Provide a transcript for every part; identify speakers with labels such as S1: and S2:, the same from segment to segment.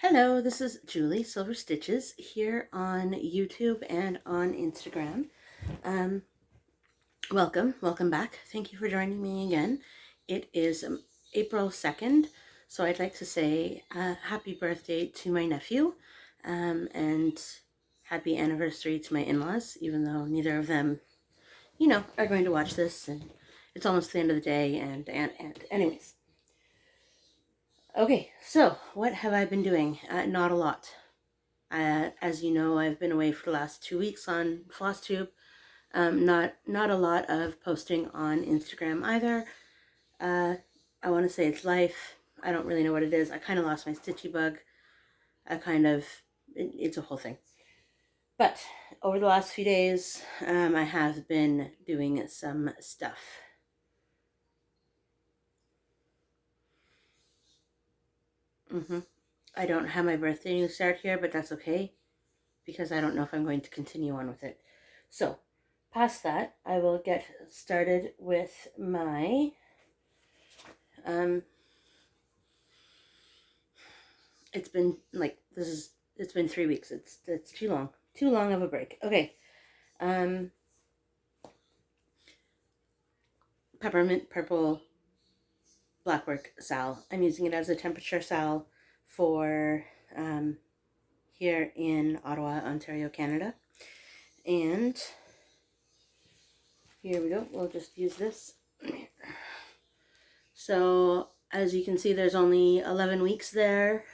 S1: Hello, this is Julie Silver Stitches here on YouTube and on Instagram. Um, welcome back. Thank you for joining me again. It is April 2nd, so I'd like to say happy birthday to my nephew and happy anniversary to my in-laws, even though neither of them, are going to watch this, and it's almost the end of the day, and anyways. Okay, so what have I been doing? Not a lot. As you know, I've been away for the last 2 weeks on FlossTube. Not a lot of posting on Instagram either. I want to say it's life. I don't really know what it is. I kind of lost my stitchy bug. It's a whole thing. But over the last few days, I have been doing some stuff. I don't have my birthday news start here, but that's okay because I don't know if I'm going to continue on with it. So, past that, I will get started with my it's been 3 weeks. It's too long of a break. Okay. Peppermint purple blackwork sal. I'm using it as a temperature sal for here in Ottawa, Ontario, Canada. And here we go. We'll just use this. So as you can see, there's only 11 weeks there.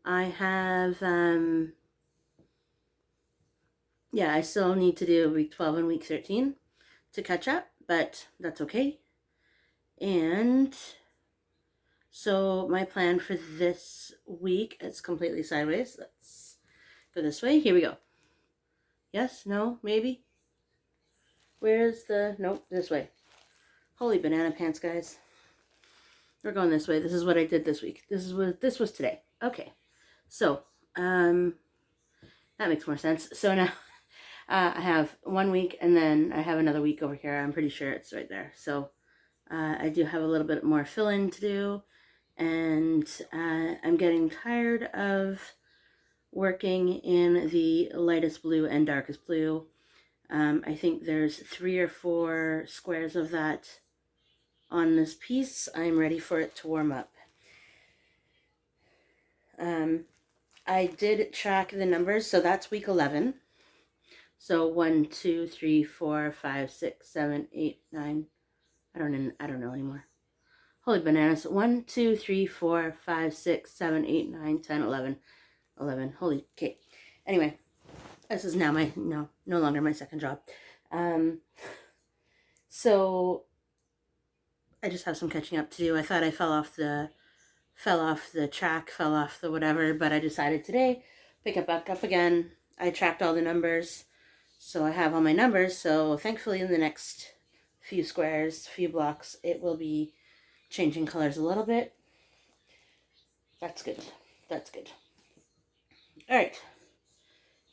S1: I have, I still need to do week 12 and week 13 to catch up, but that's okay. And so my plan for this week, it's completely sideways. Let's go this way. Here we go. Yes, no, maybe. Where's the, nope, this way. Holy banana pants, guys. We're going this way. This is what I did this week. This was today. Okay. So, that makes more sense. So now I have 1 week and then I have another week over here. I'm pretty sure it's right there. So I do have a little bit more fill-in to do, and I'm getting tired of working in the lightest blue and darkest blue. I think there's 3 or 4 squares of that on this piece. I'm ready for it to warm up. I did track the numbers, so that's week 11. So 1, 2, 3, 4, 5, 6, 7, 8, 9. I don't know anymore. Holy bananas. 1, 2, 3, 4, 5, 6, 7, 8, 9, 10, 11. 11. Holy cake. Anyway, this is now no longer my second job. So I just have some catching up to do. I thought I fell off the track, fell off the whatever, but I decided today pick it back up again. I tracked all the numbers, so I have all my numbers. So thankfully in the next few squares, few blocks, it will be changing colors a little bit. That's good. That's good. All right.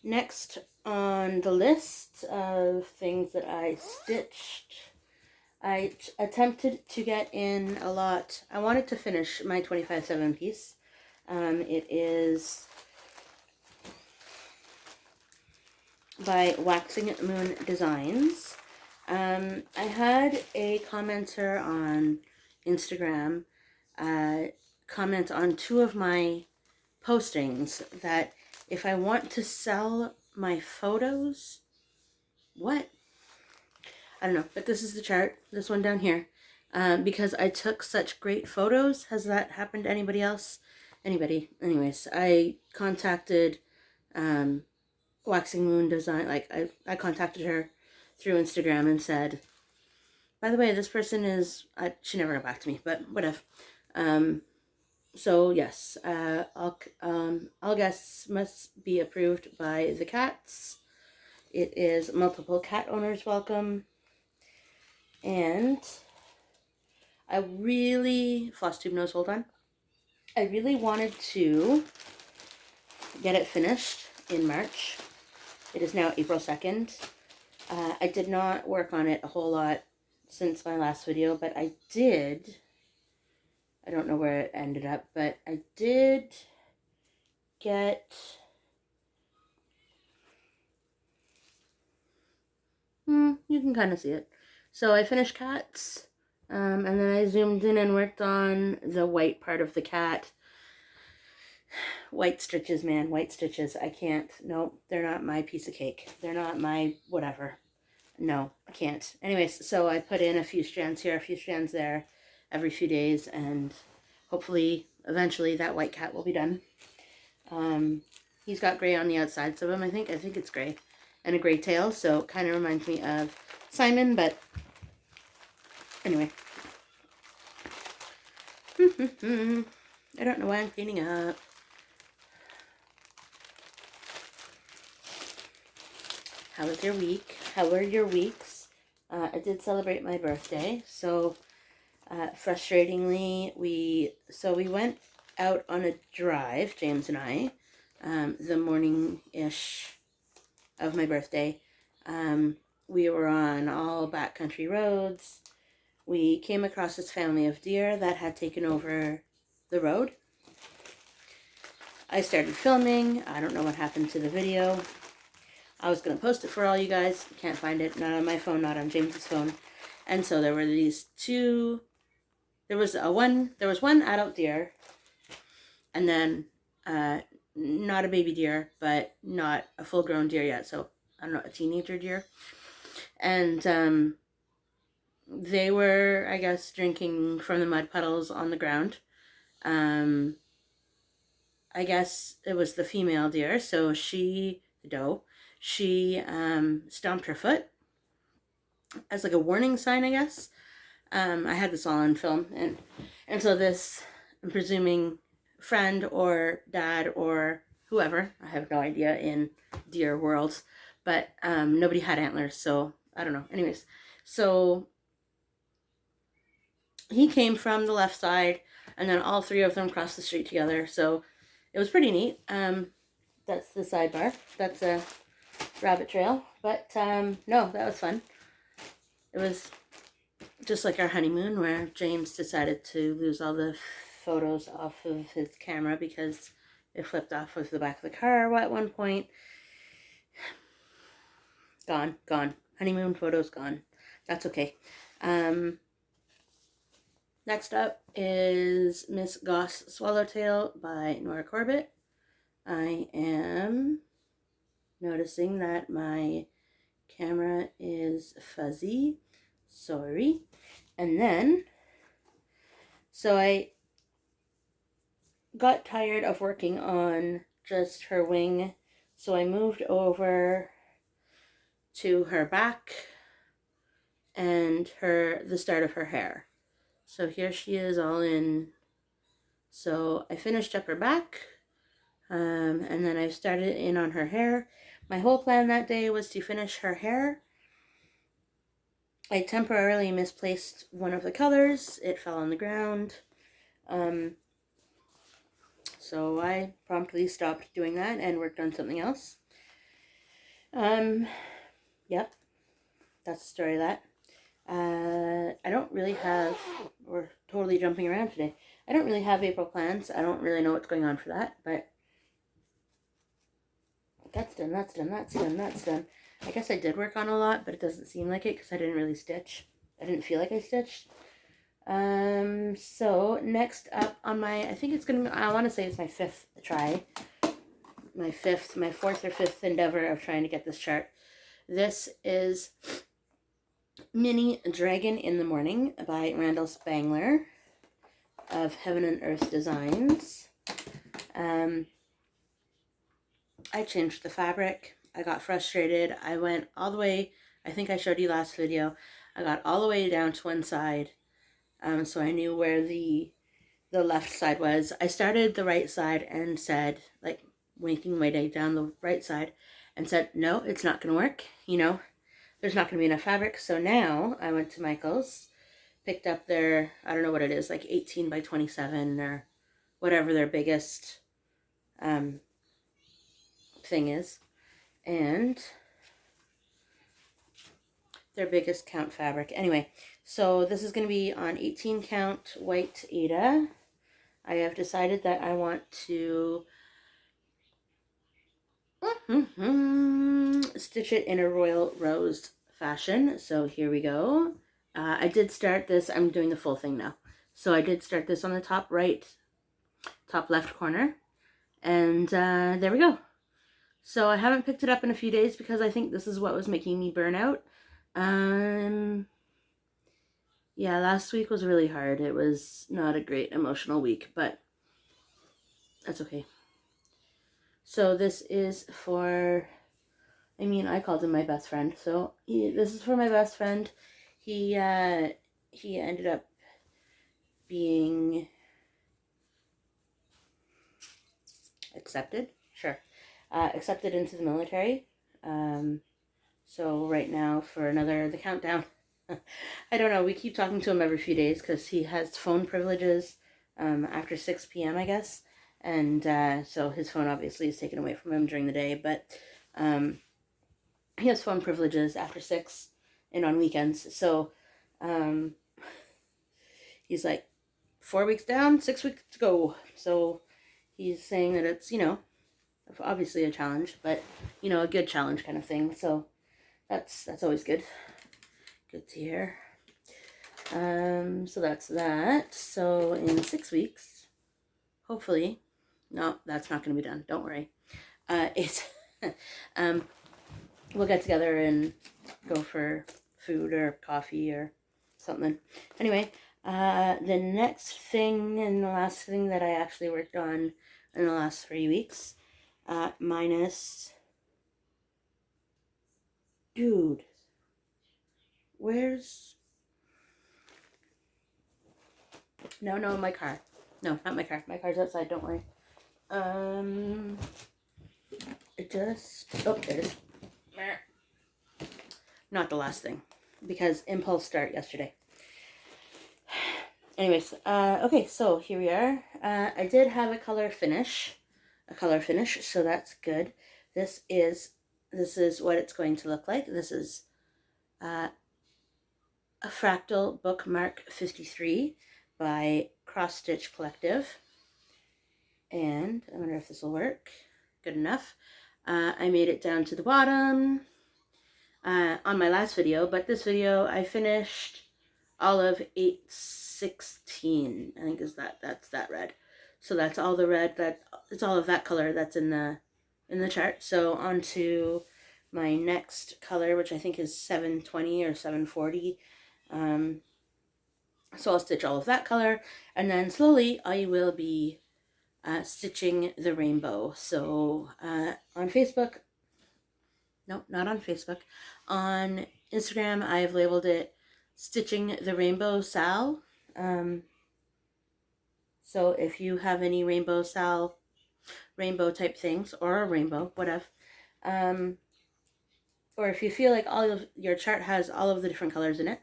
S1: Next on the list of things that I stitched, I attempted to get in a lot. I wanted to finish my 25/7 piece. It is by Waxing Moon Designs. I had a commenter on Instagram comment on 2 of my postings that if I want to sell my photos, what? I don't know, but this is the chart, this one down here, because I took such great photos. Has that happened to anybody else? Anybody? Anyways, I contacted Waxing Moon Design, I contacted her through Instagram and said, by the way, this person is, she never got back to me, but whatever. So yes, all guests must be approved by the cats. It is multiple cat owners welcome. And I really, FlossTube knows, hold on. I really wanted to get it finished in March. It is now April 2nd. I did not work on it a whole lot since my last video, but I did. I don't know where it ended up, but I did get... you can kind of see it. So I finished cats, and then I zoomed in and worked on the white part of the cat. White stitches, man, white stitches. I can't. No, they're not my piece of cake. They're not my whatever. No, I can't. Anyways, so I put in a few strands here, a few strands there every few days, and hopefully, eventually, that white cat will be done. He's got gray on the outsides of him, I think. I think it's gray. And a gray tail, so it kind of reminds me of Simon, but anyway. I don't know why I'm cleaning up. How was your week? How were your weeks? I did celebrate my birthday, so frustratingly, we went out on a drive, James and I, the morning-ish of my birthday. We were on all backcountry roads. We came across this family of deer that had taken over the road. I started filming. I don't know what happened to the video. I was going to post it for all you guys. Can't find it. Not on my phone, not on James's phone. And so there were these two... There was one adult deer, and then not a baby deer, but not a full-grown deer yet. So, I don't know, a teenager deer. And they were, I guess, drinking from the mud puddles on the ground. I guess it was the female deer, so the doe, she stomped her foot as like a warning sign, I guess. I had this all on film, and so this, I'm presuming, friend or dad or whoever, I have no idea in deer world, but nobody had antlers, so I don't know. Anyways, so he came from the left side, and then all three of them crossed the street together, so it was pretty neat. That's the sidebar. That's a rabbit trail, but no, that was fun. It was just like our honeymoon, where James decided to lose all the photos off of his camera because it flipped off of the back of the car at one point. Gone. Honeymoon photos gone. That's okay. Next up is Miss Goss Swallowtail by Nora Corbett. I am noticing that my camera is fuzzy. Sorry. And then, so I got tired of working on just her wing, so I moved over to her back and the start of her hair. So here she is all in. So I finished up her back, and then I started in on her hair. My whole plan that day was to finish her hair. I temporarily misplaced one of the colors. It fell on the ground. So I promptly stopped doing that and worked on something else. Yep. That's the story of that. I don't really have... We're totally jumping around today. I don't really have April plans. I don't really know what's going on for that, but that's done. I guess I did work on a lot, but it doesn't seem like it because I didn't really stitch. I didn't feel like I stitched. So next up on I think it's gonna be, I want to say it's my fifth try. My fourth or fifth endeavor of trying to get this chart. This is Mini Dragon in the Morning by Randall Spangler of Heaven and Earth Designs. I changed the fabric. I got frustrated. I went all the way, I think I showed you last video, I got all the way down to one side, so I knew where the left side was. I started the right side and said, like, making my way down the right side, and said, no, it's not going to work, you know, there's not going to be enough fabric. So now I went to Michael's, picked up their, I don't know what it is, like 18 by 27 or whatever their biggest thing is, and their biggest count fabric. Anyway, so this is going to be on 18 count white Aida. I have decided that I want to stitch it in a royal rose fashion. So here we go. I did start this. I'm doing the full thing now. So I did start this on the top right, top left corner. And there we go. So I haven't picked it up in a few days because I think this is what was making me burn out. Yeah, last week was really hard. It was not a great emotional week, but that's okay. So this is for, I mean, I called him my best friend. So this is for my best friend. He ended up being accepted. Sure. Accepted into the military. So right now for the countdown. I don't know. We keep talking to him every few days because he has phone privileges after 6 p.m., I guess. And so his phone obviously is taken away from him during the day. But he has phone privileges after 6 and on weekends. So he's like 4 weeks down, 6 weeks to go. So he's saying that it's, obviously a challenge, but, a good challenge kind of thing. So that's always good. Good to hear. So that's that. So in 6 weeks, hopefully, no, that's not going to be done. Don't worry. We'll get together and go for food or coffee or something. Anyway, the next thing and the last thing that I actually worked on in the last 3 weeks, minus, dude, where's, no, my car. No, not my car. My car's outside, don't worry. It just, oh, there it is. Not the last thing, because impulse start yesterday. Anyways, okay, so here we are. I did have a color finish, so that's good. This is what it's going to look like. This is a Fractal Bookmark 53 by Cross Stitch Collective. And I wonder if this will work. Good enough. I made it down to the bottom on my last video, but this video I finished all of 816. I think that's that red. So that's all the red, it's all of that color that's in the chart. So on to my next color, which I think is 720 or 740. So I'll stitch all of that color, and then slowly I will be stitching the rainbow. So on Facebook, no, not on Facebook, on Instagram, I've labeled it Stitching the Rainbow Sal. So if you have any rainbow Sal, rainbow type things, or a rainbow, whatever, or if you feel like all of your chart has all of the different colors in it,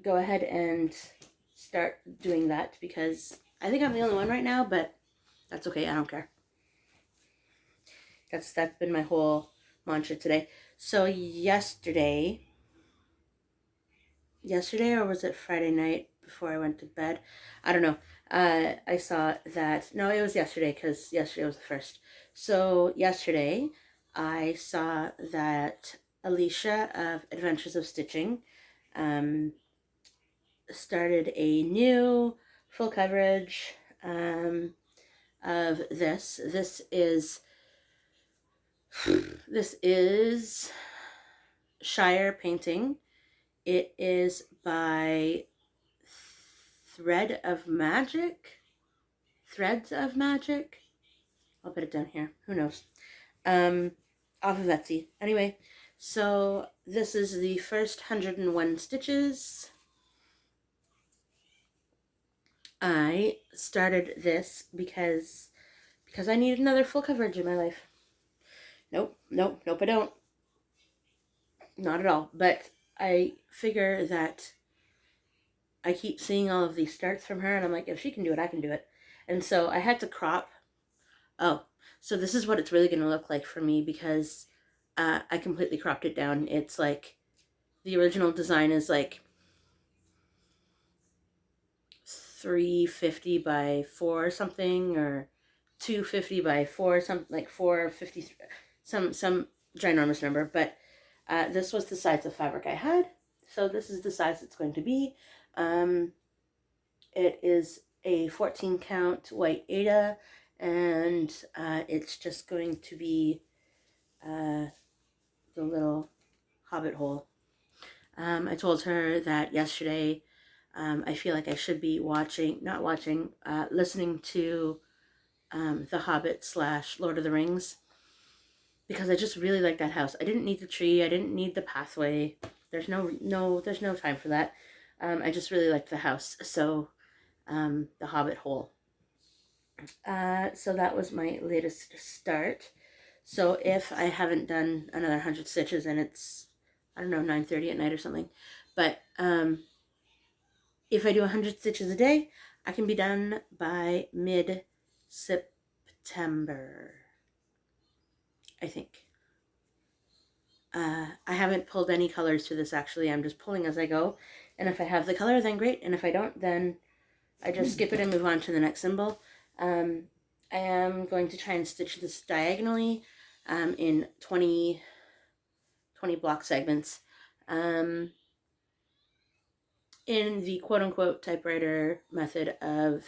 S1: go ahead and start doing that, because I think I'm the only one right now, but that's okay. I don't care. That's been my whole mantra today. So yesterday, or was it Friday night before I went to bed? I don't know. I saw that, no, it was yesterday, because yesterday was the first. So yesterday, I saw that Alicia of Adventures of Stitching started a new full coverage of this. This is Shire Painting. It is by Threads of Magic. I'll put it down here. Who knows? Off of Etsy. Anyway, so this is the first 101 stitches. I started this because I need another full coverage in my life. Nope, I don't. Not at all. But I figure that I keep seeing all of these starts from her, and I'm like, if she can do it, I can do it. And so I had to crop. Oh, so this is what it's really going to look like for me, because I completely cropped it down. It's like, the original design is like 350 by 4 something, or 250 by 4 something, like 450. some ginormous number, but this was the size of fabric I had, so this is the size it's going to be. It is a 14 count white Aida, and it's just going to be the little hobbit hole. I told her that yesterday. I feel like I should be listening to The Hobbit / Lord of the Rings, because I just really like that house. I didn't need the tree. I didn't need the pathway. There's no time for that. I just really liked the house. So, the Hobbit hole. So that was my latest start. So if I haven't done another 100 stitches and it's, I don't know, 9:30 at night or something, but if I do 100 stitches a day, I can be done by mid-September, I think. I haven't pulled any colors to this, actually. I'm just pulling as I go. And if I have the color, then great. And if I don't, then I just skip it and move on to the next symbol. I am going to try and stitch this diagonally in 20 block segments. In the quote-unquote typewriter method of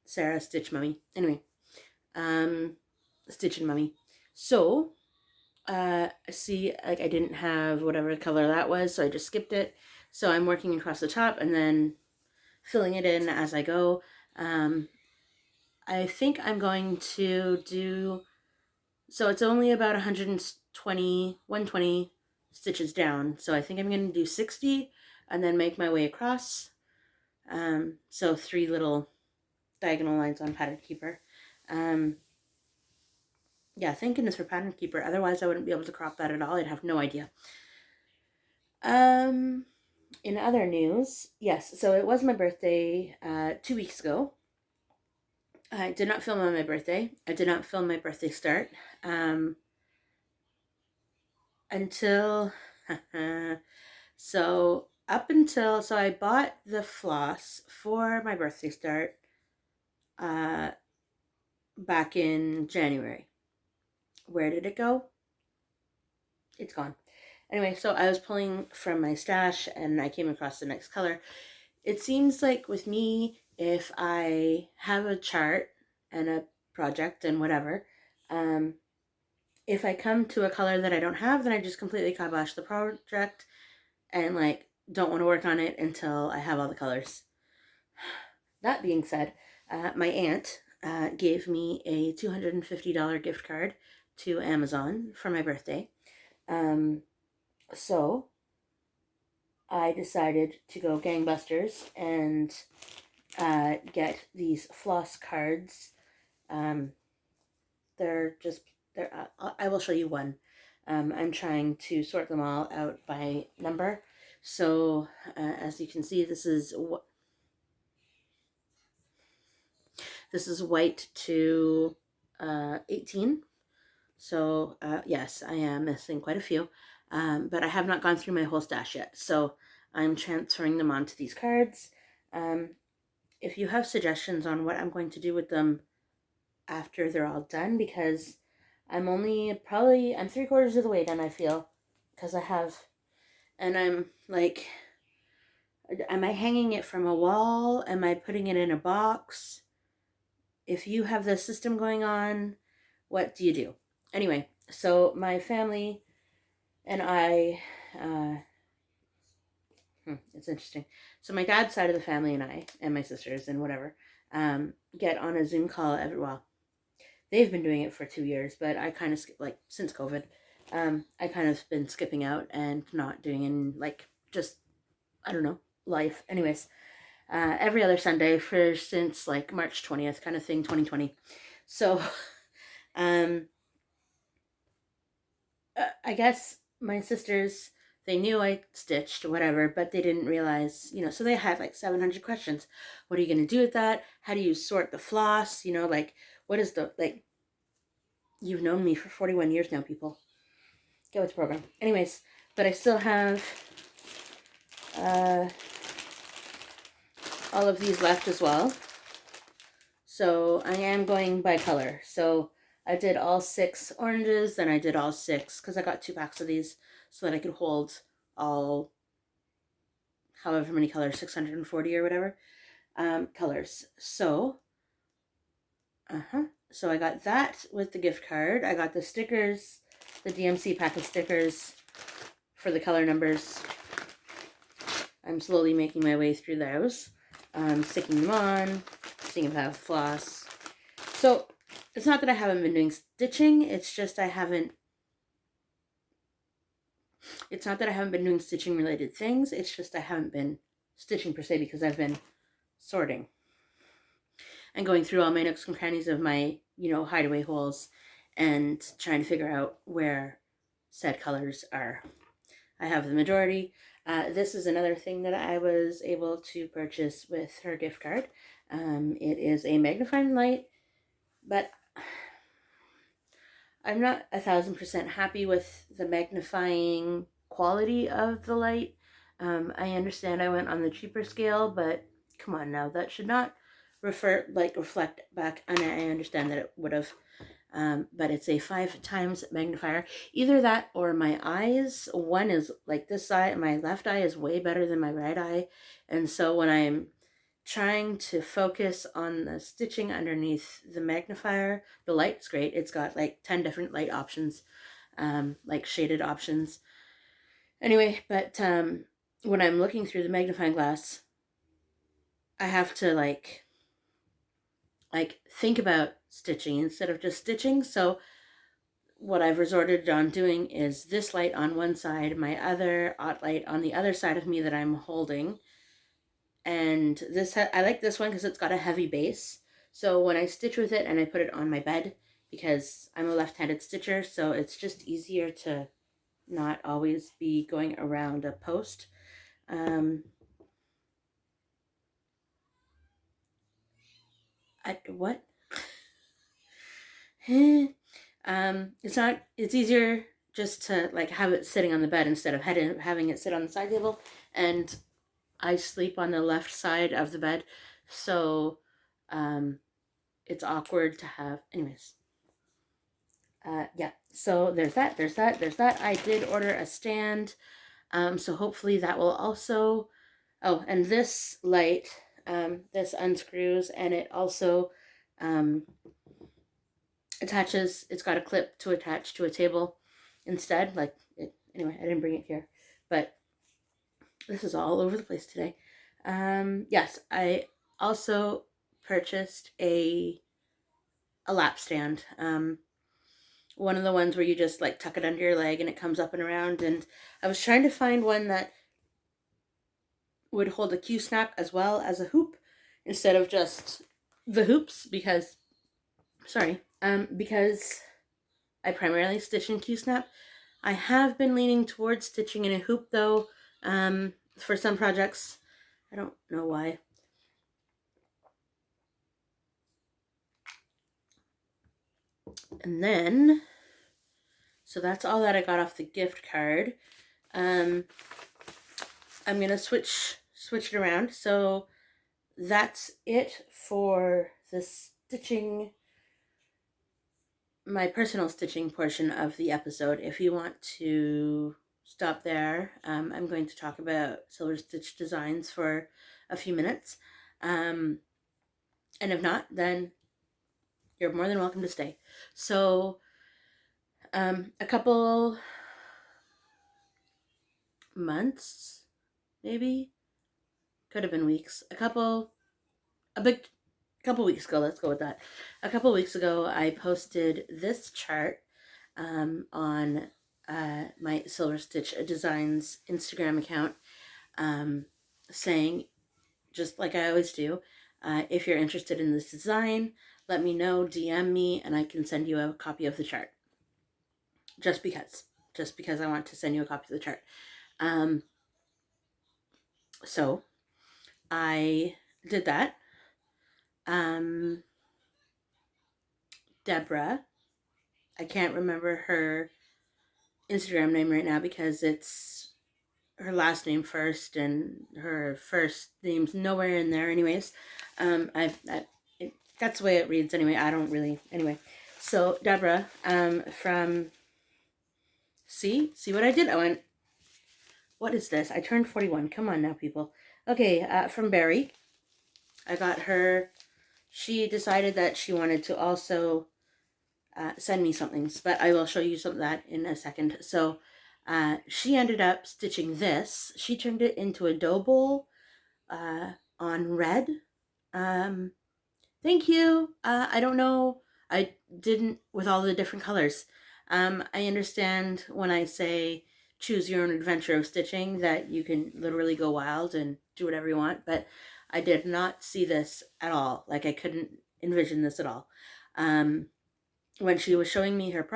S1: Sarah Stitch Mummy. Anyway, Stitch and Mummy. So, see, like I didn't have whatever color that was, so I just skipped it. So I'm working across the top and then filling it in as I go. I think I'm going to do, so it's only about 120 stitches down. So I think I'm going to do 60 and then make my way across. So 3 little diagonal lines on Pattern Keeper. Yeah, thank goodness for Pattern Keeper. Otherwise, I wouldn't be able to crop that at all. I'd have no idea. In other news, yes, so it was my birthday 2 weeks ago. I did not film on my birthday. I did not film my birthday start until so I bought the floss for my birthday start back in January. Where did it go? It's gone. Anyway, so I was pulling from my stash and I came across the next color. It seems like with me, if I have a chart and a project and whatever, if I come to a color that I don't have, then I just completely kibosh the project and like don't want to work on it until I have all the colors. That being said, my aunt gave me a $250 gift card to Amazon for my birthday. So I decided to go gangbusters and get these floss cards. I will show you one. I'm trying to sort them all out by number. So as you can see, this is white to 18. So yes, I am missing quite a few, but I have not gone through my whole stash yet. So I'm transferring them onto these cards. If you have suggestions on what I'm going to do with them after they're all done, because I'm 3/4 of the way done, I feel, because and I'm like, am I hanging it from a wall? Am I putting it in a box? If you have the system going on, what do you do? Anyway, so my family and I, it's interesting. So my dad's side of the family and I, and my sisters and whatever, get on a Zoom call they've been doing it for 2 years, but I kind of, since COVID, I kind of been skipping out and not doing in, just, I don't know, life. Anyways, every other Sunday since, March 20th kind of thing, 2020. So, I guess my sisters, they knew I stitched whatever, but they didn't realize, so they had 700 questions. What are you going to do with that? How do you sort the floss? What is you've known me for 41 years now, people. Get with the program. Anyways, but I still have all of these left as well. So I am going by color. So I did all 6 oranges, then I did all 6, because I got 2 packs of these so that I could hold all however many colors, 640 or whatever, colors. So, so I got that with the gift card. I got the stickers, the DMC pack of stickers for the color numbers. I'm slowly making my way through those, sticking them on, seeing if I have floss. So it's not that I haven't been doing stitching, it's just I haven't, it's not that I haven't been doing stitching related things, it's just I haven't been stitching per se because I've been sorting and going through all my nooks and crannies of my, hideaway holes and trying to figure out where said colors are. I have the majority. This is another thing that I was able to purchase with her gift card. It is a magnifying light, but I'm not 1,000% happy with the magnifying quality of the light. I understand I went on the cheaper scale, but come on now, that should not reflect back. And I understand that it would have, but it's a 5 times magnifier. Either that or my eyes. One is like this side, my left eye is way better than my right eye, and so when I'm trying to focus on the stitching underneath the magnifier, the light's great. It's got like 10 different light options, like shaded options. Anyway, but when I'm looking through the magnifying glass, I have to like think about stitching instead of just stitching. So what I've resorted on doing is this light on one side, my other light on the other side of me that I'm holding. And this I like this one because it's got a heavy base. So when I stitch with it and I put it on my bed, because I'm a left-handed stitcher, so it's just easier to not always be going around a post. What? It's easier just to like have it sitting on the bed instead of having it sit on the side table. And I sleep on the left side of the bed, so it's awkward to have. Anyways, yeah. So there's that. I did order a stand, so hopefully that will also. Oh, and this light, this unscrews, and it also attaches. It's got a clip to attach to a table instead. Anyway, I didn't bring it here, but this is all over the place today. Yes, I also purchased a lap stand. One of the ones where you just like tuck it under your leg and it comes up and around. And I was trying to find one that would hold a Q-snap as well as a hoop instead of just the hoops because I primarily stitch in Q-snap. I have been leaning towards stitching in a hoop though, for some projects. I don't know why. And then, so that's all that I got off the gift card. I'm gonna switch it around. So that's it for the stitching, my personal stitching portion of the episode. If you want to stop there, I'm going to talk about Silver Stitch designs for a few minutes. And if not, then you're more than welcome to stay. So a couple months, maybe, could have been weeks, a couple weeks ago, let's go with that. A couple weeks ago, I posted this chart on my Silver Stitch Designs Instagram account, saying, just like I always do, if you're interested in this design, let me know, DM me, and I can send you a copy of the chart. Just because I want to send you a copy of the chart. So I did that. Deborah, I can't remember her Instagram name right now because it's her last name first, and her first name's nowhere in there. Anyways, that's the way it reads. Anyway, I don't really. Anyway, so Deborah, from see what I did. I went. What is this? I turned 41. Come on now, people. Okay, from Barry, I got her. She decided that she wanted to also send me something, but I will show you some of that in a second. So she ended up stitching this. She turned it into a dough bowl on red. Thank you. I don't know. I didn't with all the different colors. I understand when I say choose your own adventure of stitching that you can literally go wild and do whatever you want, but I did not see this at all. Like I couldn't envision this at all. When she was showing me her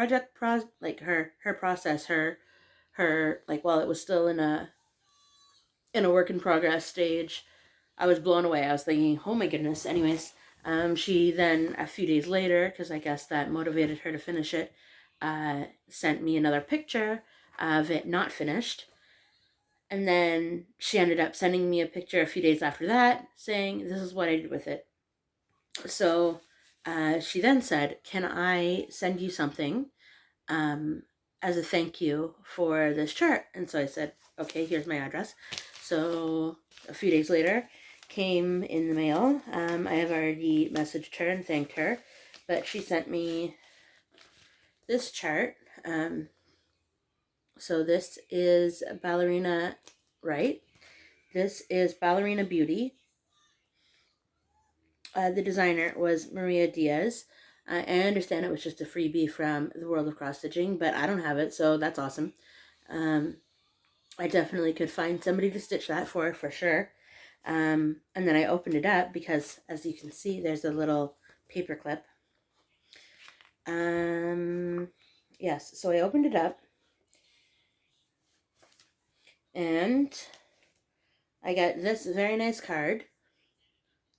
S1: like her process, her like while it was still in a work in progress stage, I was blown away. I was thinking, oh my goodness. Anyways, she then a few days later, because I guess that motivated her to finish it, sent me another picture of it not finished. And then she ended up sending me a picture a few days after that saying, this is what I did with it. So she then said, can I send you something as a thank you for this chart? And so I said, okay, here's my address. So a few days later, came in the mail. I have already messaged her and thanked her, but she sent me this chart. So this is Ballerina Right. This is Ballerina Beauty. The designer was Maria Diaz. I understand it was just a freebie from the World of Cross Stitching, but I don't have it, so that's awesome. I definitely could find somebody to stitch that for sure. And then I opened it up because, as you can see, there's a little paper clip. Yes, so I opened it up, and I got this very nice card,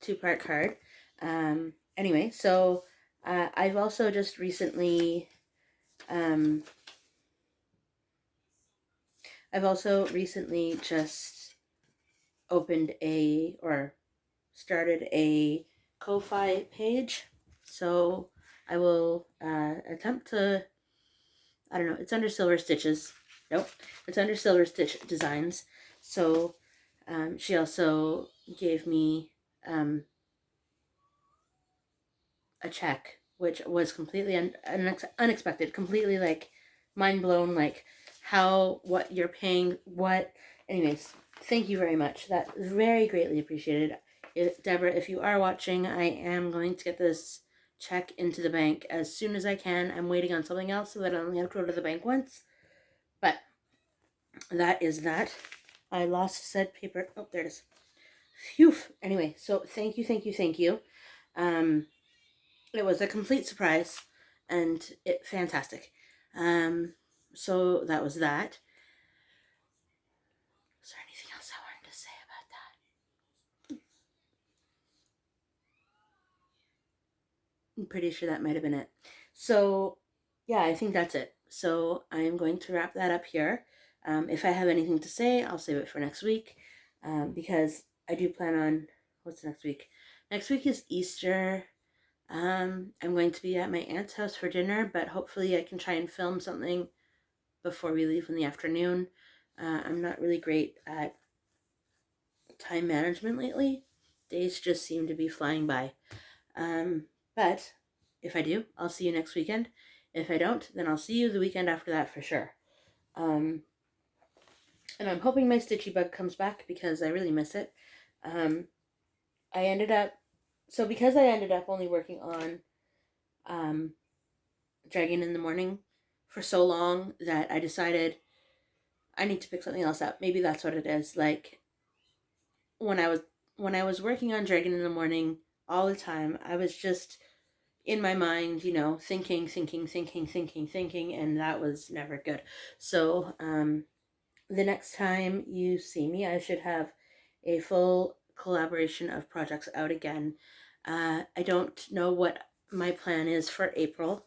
S1: 2-part card. Anyway, so I've also just recently, just opened or started a Ko-Fi page. So I will attempt to, I don't know, it's under Silver Stitches. Nope, it's under Silver Stitch Designs. So she also gave me a check, which was completely unexpected, completely like mind blown, like what you're paying, what. Anyways, thank you very much. That is very greatly appreciated. Deborah, if you are watching, I am going to get this check into the bank as soon as I can. I'm waiting on something else so that I only have to go to the bank once. But that is that. I lost said paper. Oh, there it is. Phew. Anyway, so thank you. It was a complete surprise and fantastic. So that was that. Is there anything else I wanted to say about that? I'm pretty sure that might have been it. So yeah, I think that's it. So I am going to wrap that up here. If I have anything to say, I'll save it for next week, because I do plan on, what's next week? Next week is Easter. I'm going to be at my aunt's house for dinner, but hopefully I can try and film something before we leave in the afternoon. I'm not really great at time management lately. Days just seem to be flying by. But if I do, I'll see you next weekend. If I don't, then I'll see you the weekend after that for sure. And I'm hoping my Stitchy Bug comes back because I really miss it. Because I ended up only working on Dragon in the Morning for so long that I decided I need to pick something else up. Maybe that's what it is. Like when I was working on Dragon in the Morning all the time, I was just in my mind, thinking, and that was never good. So the next time you see me, I should have a full collaboration of projects out again. I don't know what my plan is for April.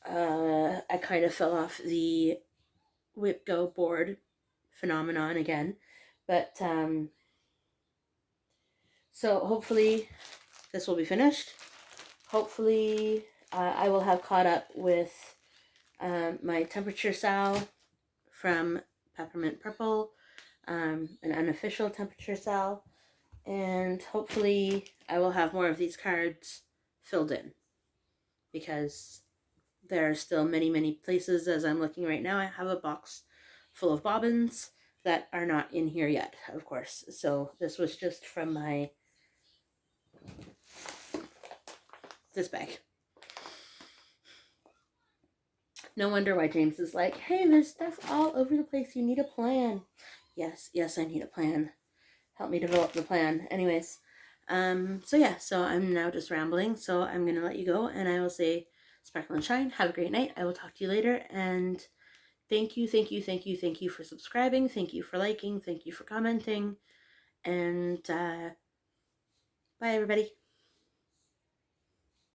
S1: I kind of fell off the Whip Go board phenomenon again. But so hopefully this will be finished. Hopefully I will have caught up with my temperature sal from Peppermint Purple, an unofficial temperature sal, and hopefully I will have more of these cards filled in, because there are still many, many places. As I'm looking right now, I have a box full of bobbins that are not in here yet, of course. So this was just from this bag. No wonder why James is like, hey, there's stuff all over the place. You need a plan. Yes, I need a plan. Help me develop the plan. Anyways, so yeah, so I'm now just rambling. So I'm going to let you go, and I will say sparkle and shine. Have a great night. I will talk to you later, and thank you for subscribing. Thank you for liking. Thank you for commenting. And bye, everybody.